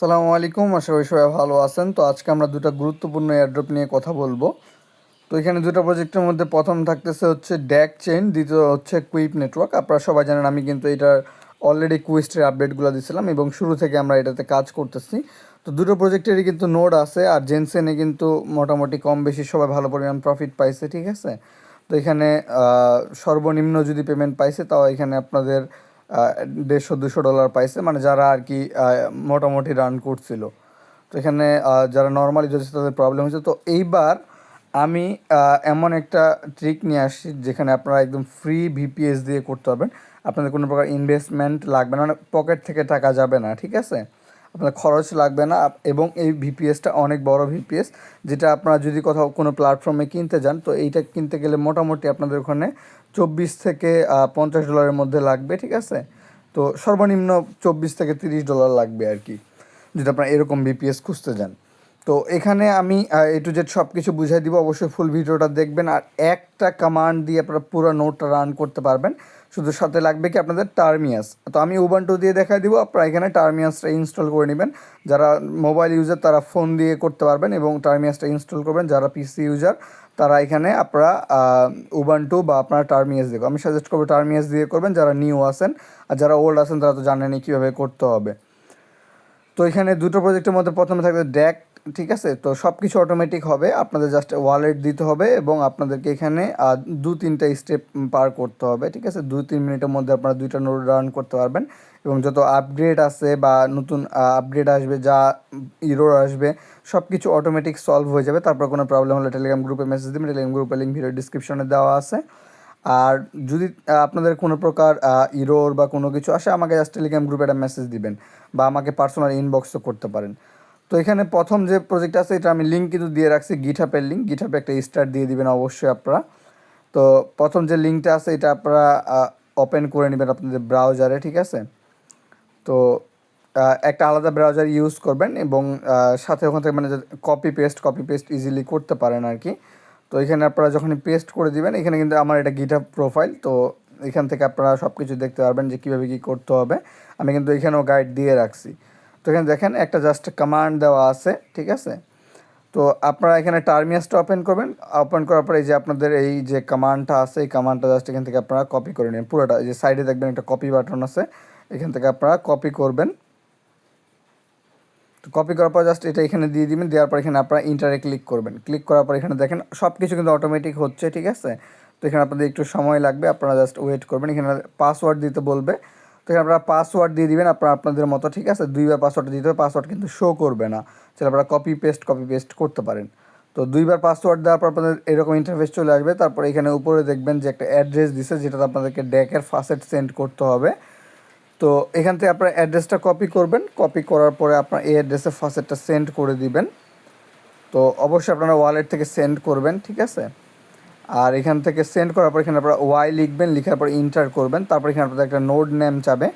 সালামু আলাইকুম, আশা করি সবাই ভালো আছেন। তো আজকে আমরা দুটো গুরুত্বপূর্ণ এয়ারড্রপ নিয়ে কথা বলবো। তো এখানে দুটো প্রজেক্টের মধ্যে প্রথম থাকতেছে হচ্ছে ড্যাক চেইন, দ্বিতীয় হচ্ছে কুইপ নেটওয়ার্ক। আপনারা সবাই জানেন আমি কিন্তু এটার অলরেডি কুইস্টের আপডেটগুলো দিছিলাম এবং শুরু থেকে আমরা এটাতে কাজ করতেছি। তো দুটো প্রজেক্টেরই কিন্তু নোড আছে, আর জেনসেনে কিন্তু মোটামুটি কম বেশি সবাই ভালো পরিমাণ প্রফিট পাইছে, ঠিক আছে। তো এখানে সর্বনিম্ন যদি পেমেন্ট পাইছে তাও এখানে আপনাদের 150-200 ডলার পাইছে, মানে যারা আর কি মোটামুটি রান করছিল। তো এখানে যারা নর্মালি যদি তাদের প্রবলেম হয়েছে। তো এইবার আমি এমন একটা ট্রিক নিয়ে আসছি যেখানে আপনারা একদম ফ্রি ভিপিএস দিয়ে করতে পারবেন। আপনাদের কোনো প্রকার ইনভেস্টমেন্ট লাগবে না, মানে পকেট থেকে টাকা যাবে না, ঠিক আছে। আপনার খরচ লাগবে না, এবং এই ভিপিএসটা অনেক বড় ভিপিএস, যেটা আপনারা যদি কোথাও কোনো প্ল্যাটফর্মে কিনতে যান তো এইটা কিনতে গেলে মোটামুটি আপনাদের ওখানে 24 থেকে 50 ডলারের মধ্যে লাগবে, ঠিক আছে। তো সর্বনিম্ন 24 থেকে 30 ডলার লাগবে আর কি, যদি আপনারা এরকম বিপিএস খুঁজতে যান। তো এখানে আমি এ টু জেড সব কিছু বুঝিয়ে দিব, অবশ্যই ফুল ভিডিওটা দেখবেন। আর একটা কমান্ড দিয়ে আপনারা পুরো নোটটা রান করতে পারবেন, শুধু সাথে লাগবে কি আপনাদের টার্মিয়াস। তো আমি উবান্টু দিয়ে দেখাই দিব, আপনারা এখানে টার্মিয়াসটা ইনস্টল করে নেবেন। যারা মোবাইল ইউজার তারা ফোন দিয়ে করতে পারবেন এবং টার্মিয়াসটা ইনস্টল করবেন। যারা পিসি ইউজার তারা এখানে আপনারা উবান্টু বা আপনারা টার্মিয়াস দিয়ে, আমি সাজেস্ট করবো টার্মিয়াস দিয়ে করবেন যারা নিউ আছেন। আর যারা ওল্ড আছেন তারা তো জানেনই কীভাবে করতে হবে। তো এখানে দুটো প্রজেক্টের মধ্যে প্রথমে থাকবে ড্যাক, ঠিক আছে। তো সব কিছু অটোমেটিক হবে, আপনাদের জাস্ট ওয়ালেট দিতে হবে এবং আপনাদেরকে এখানে 2-3টা স্টেপ পার করতে হবে, ঠিক আছে। 2-3 মিনিটের মধ্যে আপনারা 2টা নোড রান করতে পারবেন এবং যত আপগ্রেড আছে বা নতুন আপগ্রেড আসবে, যা ইরোর আসবে, সব কিছু অটোমেটিক সলভ হয়ে যাবে। তারপর কোনো প্রবলেম হলে টেলিগ্রাম গ্রুপে মেসেজ দেবেন, টেলিগ্রাম গ্রুপের লিঙ্ক ভিডিও ডিসক্রিপশনে দেওয়া আছে। আর যদি আপনাদের কোনো প্রকার ইরোর বা কোনো কিছু আসে, আমাকে জাস্ট টেলিগ্রাম গ্রুপে একটা মেসেজ দিবেন বা আমাকে পার্সোনাল ইনবক্সও করতে পারেন। তো এখানে প্রথম যে প্রজেক্ট আছে এটা আমি লিঙ্ক কিন্তু দিয়ে রাখছি, গিটহাবের লিঙ্ক। গিটহাবে একটা স্টার্ট দিয়ে দিবেন অবশ্যই আপনারা। তো প্রথম যে লিঙ্কটা আছে এটা আপনারা ওপেন করে নেবেন আপনাদের ব্রাউজারে, ঠিক আছে। তো একটা আলাদা ব্রাউজার ইউজ করবেন এবং সাথে ওখান থেকে মানে কপি পেস্ট ইজিলি করতে পারেন আর কি। তো এখানে আপনারা যখনই পেস্ট করে দিবেন, এখানে কিন্তু আমার এটা গিটহাব প্রোফাইল। তো এখান থেকে আপনারা সব কিছু দেখতে পারবেন যে কীভাবে কী করতে হবে। আমি কিন্তু এখানেও গাইড দিয়ে রাখছি। তো এখানে দেখেন একটা জাস্ট কমান্ড দেওয়া আছে, ঠিক আছে। তো আপনারা এখানে টার্মিনাসটা ওপেন করবেন। ওপেন করার পরে এই যে আপনাদের এই যে কমান্ডটা আছে, এই কমান্ডটা জাস্ট এখান থেকে আপনারা কপি করে নেবেন পুরোটা। এই যে সাইডে দেখবেন একটা কপি বাটন আছে, এখান থেকে আপনারা কপি করবেন। তো কপি করার পর জাস্ট এটা এখানে দিয়ে দিবেন। দেওয়ার পর এখানে আপনারা ইন্টারে ক্লিক করবেন। ক্লিক করার পর এখানে দেখেন সব কিছু কিন্তু অটোমেটিক হচ্ছে, ঠিক আছে। তো এখানে আপনাদের একটু সময় লাগবে, আপনারা জাস্ট ওয়েট করবেন। এখানে পাসওয়ার্ড দিতে বলবে, তো এখানে আপনারা পাসওয়ার্ড দিয়ে দিবেন আপনারা আপনাদের মতো, ঠিক আছে। 2বার পাসওয়ার্ড দিতে হবে, পাসওয়ার্ড কিন্তু শো করবে না, সেটা আপনারা কপি পেস্ট করতে পারেন। তো 2বার পাসওয়ার্ড দেওয়ার পর আপনাদের এরকম ইন্টারফেস চলে আসবে। তারপর এখানে উপরে দেখবেন যে একটা অ্যাড্রেস দিছে, যেটা আপনাদেরকে ড্যাকের ফাসেট সেন্ড করতে হবে। তো এখান থেকে আপনার অ্যাড্রেসটা কপি করবেন, কপি করার পরে আপনার এই অ্যাড্রেসে ফার্স্টটা সেন্ড করে দিবেন। তো অবশ্যই আপনারা ওয়ালেট থেকে সেন্ড করবেন, ঠিক আছে। আর এখান থেকে সেন্ড করার পর এখানে আপনারা ওয়াই লিখবেন, লিখার পর ইন্টার করবেন। তারপর এখানে আপনাদের একটা নোড নেম চাবে।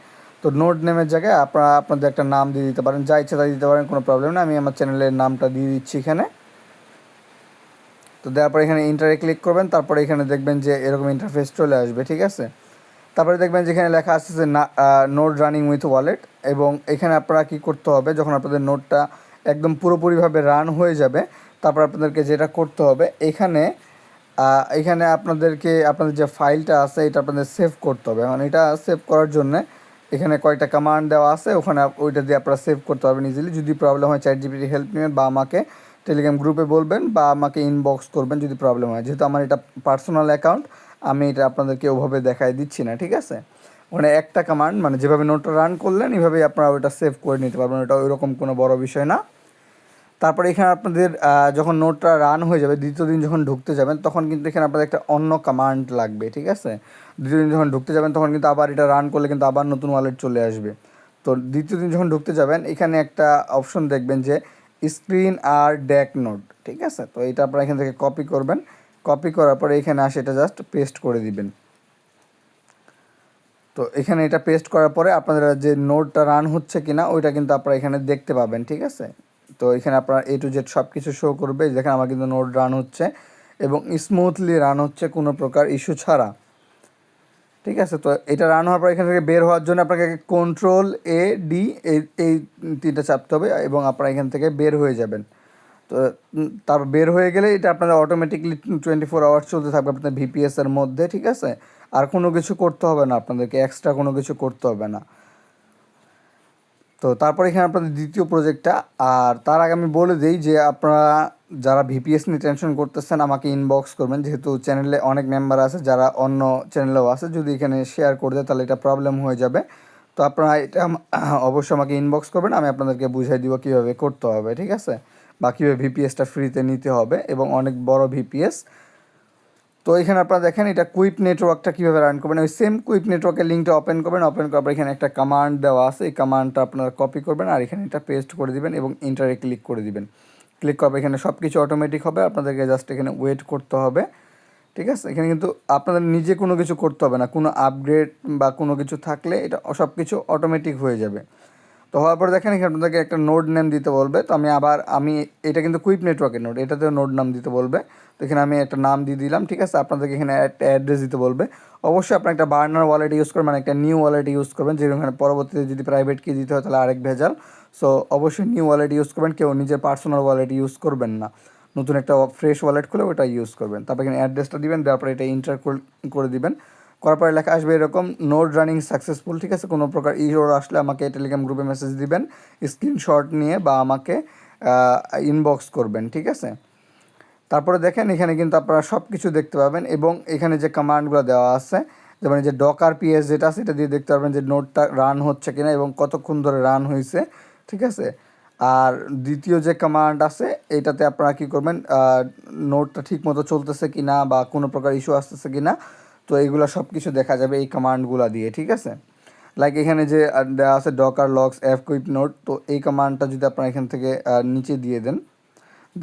তো নোড নেমের জায়গায় আপনারা আপনাদের একটা নাম দিয়ে দিতে পারেন, যা ইচ্ছা তাই দিতে পারেন, কোনো প্রবলেম না। আমি আমার চ্যানেলের নামটা দিয়ে দিচ্ছি এখানে। তো দেওয়ার পর এখানে ইন্টারে ক্লিক করবেন। তারপরে এখানে দেখবেন যে এরকম ইন্টারফেস চলে আসবে, ঠিক আছে। তারপরে দেখবেন যেখানে লেখা আছে যে নোড রানিং উইথ ওয়ালেট, এবং এখানে আপনারা কী করতে হবে, যখন আপনাদের নোডটা একদম পুরোপুরিভাবে রান হয়ে যাবে তারপর আপনাদেরকে যেটা করতে হবে, এখানে আপনাদেরকে আপনাদের যে ফাইলটা আছে এটা আপনাদের সেভ করতে হবে। মানে এটা সেভ করার জন্যে এখানে কয়েকটা কমান্ড দেওয়া আছে, ওখানে ওইটা দিয়ে আপনারা সেভ করতে পারবেন ইজিলি। যদি প্রবলেম হয় চ্যাটজিপিটি হেল্প নেবেন বা আমাকে টেলিগ্রাম গ্রুপে বলবেন বা আমাকে ইনবক্স করবেন যদি প্রবলেম হয়। যেহেতু আমার এটা পার্সোনাল অ্যাকাউন্ট, আমি এটা আপনাদেরকে ওভাবে দেখাই দিচ্ছি না, ঠিক আছে। ওখানে একটা কমান্ড, মানে যেভাবে নোটটা রান করলেন এইভাবেই আপনারা ওইটা সেভ করে নিতে পারবেন, ওটা ওইরকম কোনো বড় বিষয় না। তারপরে এখানে আপনাদের যখন নোটটা রান হয়ে যাবে, দ্বিতীয় দিন যখন ঢুকতে যাবেন তখন কিন্তু এখানে আপনাদের একটা অন্য কমান্ড লাগবে, ঠিক আছে। দ্বিতীয় দিন যখন ঢুকতে যাবেন তখন কিন্তু আবার এটা রান করলে কিন্তু আবার নতুন ওয়ালেট চলে আসবে। তো দ্বিতীয় দিন যখন ঢুকতে যাবেন এখানে একটা অপশন দেখবেন যে স্ক্রিন আর ড্যাক নোট, ঠিক আছে। তো এটা আপনারা এখান থেকে কপি করবেন, কপি করার পরে এখানে আসে এটা জাস্ট পেস্ট করে দিবেন। তো এখানে এটা পেস্ট করার পরে আপনাদের যে নোটটা রান হচ্ছে কিনা ওইটা কিন্তু আপনারা এখানে দেখতে পাবেন, ঠিক আছে। তো এখানে আপনার এ টু জেড সব কিছু শো করবে। দেখেন আমার কিন্তু নোট রান হচ্ছে এবং স্মুথলি রান হচ্ছে, কোনো প্রকার ইস্যু ছাড়া। ঠিক আছে। তো এটা রান হওয়ার পর এখান থেকে বের হওয়ার জন্য আপনাকে Ctrl+A+D এই 3টা চাপতে হবে এবং আপনারা এখান থেকে বের হয়ে যাবেন। তো তারপর বের হয়ে গেলে এটা আপনাদের অটোমেটিকলি 24 আওয়ার্স চলতে থাকবে আপনাদের ভিপিএসের মধ্যে, ঠিক আছে। আর কোনো কিছু করতে হবে না, আপনাদেরকে এক্সট্রা কোনো কিছু করতে হবে না। তো তারপর এখানে আপনাদের দ্বিতীয় প্রজেক্টটা, আর তার আগে আমি বলে দিই যে আপনারা যারা ভিপিএস নিয়ে টেনশন করতেছেন আমাকে ইনবক্স করবেন, যেহেতু চ্যানেলে অনেক মেম্বার আছে যারা অন্য চ্যানেলেও আছে, যদি এখানে শেয়ার করে দেয় তাহলে এটা প্রবলেম হয়ে যাবে। তো আপনারা এটা অবশ্যই আমাকে ইনবক্স করবেন, আমি আপনাদেরকে বুঝিয়ে দিব কীভাবে করতে হবে, ঠিক আছে, বা কীভাবে ভিপিএসটা ফ্রিতে নিতে হবে এবং অনেক বড় ভিপিএস। তো এখানে আপনারা দেখেন এটা কুইপ নেটওয়ার্কটা কীভাবে রান করবেন, ওই সেম কুইপ নেটওয়ার্কের লিঙ্কটা ওপেন করবেন, ওপেন করার পর এখানে একটা কমান্ড দেওয়া আছে, এই কমান্ডটা আপনারা কপি করবেন আর এখানে এটা পেস্ট করে দিবেন এবং ইন্টারে ক্লিক করে দিবেন। ক্লিক করবে এখানে সব কিছু অটোমেটিক হবে, আপনাদেরকে জাস্ট এখানে ওয়েট করতে হবে, ঠিক আছে। এখানে কিন্তু আপনাদের নিজে কোনো কিছু করতে হবে না, কোনো আপগ্রেড বা কোনো কিছু থাকলে এটা সব কিছু অটোমেটিক হয়ে যাবে। তো হওয়ার পর দেখেন এখানে আপনাদেরকে একটা নোড নেম দিতে বলবে। তো আমি এটা কিন্তু কুইপ নেটওয়ার্কের নোড, এটাতেও নোড নাম দিতে বলবে। তো এখানে আমি একটা নাম দিয়ে দিলাম, ঠিক আছে। আপনাদেরকে এখানে একটা অ্যাড্রেস দিতে বলবে। অবশ্যই আপনার একটা বার্নার ওয়ালেট ইউজ করবেন, মানে একটা নিউ ওয়ালেট ইউজ করবেন, যেরকম এখানে পরবর্তীতে যদি প্রাইভেট কি দিতে হয় তাহলে আরেক ভেজাল। সো অবশ্যই নিউ ওয়ালেট ইউজ করবেন, কেউ নিজের পার্সোনাল ওয়ালেট ইউজ করবেন না। নতুন একটা ফ্রেশ ওয়ালেট খুলে ওটা ইউজ করবেন। তারপর এখানে অ্যাড্রেসটা দিবেন, দেওয়ার পরে এটা ইন্টার করে দিবেন। করার পরে লেখা আসবে এরকম নোড রানিং সাকসেসফুল, ঠিক আছে। কোনো প্রকার ইরর আসলে আমাকে টেলিগ্রাম গ্রুপে মেসেজ দিবেন স্ক্রিনশট নিয়ে বা আমাকে ইনবক্স করবেন, ঠিক আছে। তারপরে দেখেন এখানে কিন্তু আপনারা সব কিছু দেখতে পাবেন এবং এখানে যে কমান্ডগুলো দেওয়া আছে, যেমন যে ডকার পিএস যেটা আছে এটা দিয়ে দেখতে পারবেন যে নোটটা রান হচ্ছে কিনা এবং কতক্ষণ ধরে রান হয়েছে, ঠিক আছে। আর দ্বিতীয় যে কমান্ড আছে এটাতে আপনারা কী করবেন, নোটটা ঠিক মতো চলতেছে কি না বা কোনো প্রকার ইস্যু আসতেছে কি না, তো এইগুলো সব কিছু দেখা যাবে এই কমান্ডগুলো দিয়ে, ঠিক আছে। লাইক এখানে যে দেওয়া আছে ডকার লগস এফ কুইপ নোট, তো এই কমান্ডটা যদি আপনারা এখান থেকে নিচে দিয়ে দেন,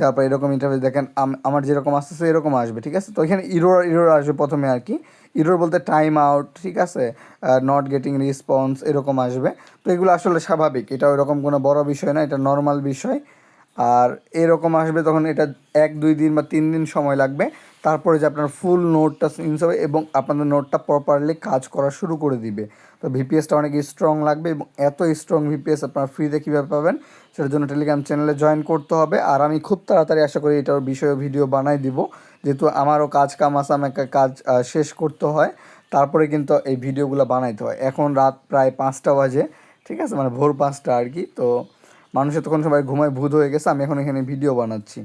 তারপর এরকম ইন্টারফেস দেখেন আমার যেরকম আসতেছে এরকম আসবে, ঠিক আছে। তো এখানে ইরোর আসবে প্রথমে আর কি, ইরোর বলতে টাইম আউট, ঠিক আছে, নট গেটিং রেসপন্স এরকম আসবে। তো এগুলো আসলে স্বাভাবিক, এটা ওইরকম কোনো বড় বিষয় না, এটা নর্মাল বিষয়। আর এরকম আসবে তখন এটা 1-2 দিন বা 3 দিন সময় লাগবে, তারপরে যে আপনার ফুল নোটটা চেঞ্জ হবে এবং আপনাদের নোটটা প্রপারলি কাজ করা শুরু করে দিবে। তো ভিপিএসটা অনেক স্ট্রং লাগবে এবং এত স্ট্রং ভিপিএস আপনারা ফ্রিতে কীভাবে পাবেন সেটার জন্য টেলিগ্রাম চ্যানেলে জয়েন করতে হবে। আর আমি খুব তাড়াতাড়ি আশা করি এটার বিষয়ে ভিডিও বানাই দিব, যেহেতু আমারও কাজ কাম আছে, আমাকে কাজ শেষ করতে হয়, তারপরে কিন্তু এই ভিডিওগুলো বানাইতে হয়। এখন রাত প্রায় 5টা বাজে, ঠিক আছে, মানে ভোর 5টা আর কি। তো মানুষের তখন সবাই ঘুমায় ভূত হয়ে গেছে, আমি এখন এখানে ভিডিও বানাচ্ছি।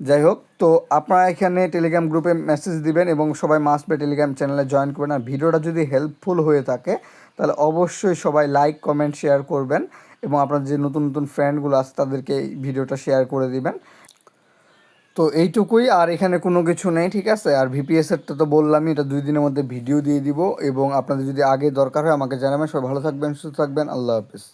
যাই হোক, তো আপনারা এখানে টেলিগ্রাম গ্রুপে মেসেজ দিবেন এবং সবাই মাস্ট বি টেলিগ্রাম চ্যানেলে জয়েন করবেন। আর ভিডিওটা যদি হেল্পফুল হয়ে থাকে তাহলে অবশ্যই সবাই লাইক কমেন্ট শেয়ার করবেন এবং আপনার যে নতুন নতুন ফ্রেন্ডগুলো আছে তাদেরকে এই ভিডিওটা শেয়ার করে দিবেন। তো এইটুকুই, আর এখানে কোনো কিছু নেই, ঠিক আছে। আর ভিপিএসেরটা তো বললামই, এটা 2 দিনের মধ্যে ভিডিও দিয়ে দিব এবং আপনাদের যদি আগে দরকার হয় আমাকে জানাবেন। সবাই ভালো থাকবেন, সুস্থ থাকবেন, আল্লাহ হাফিজ।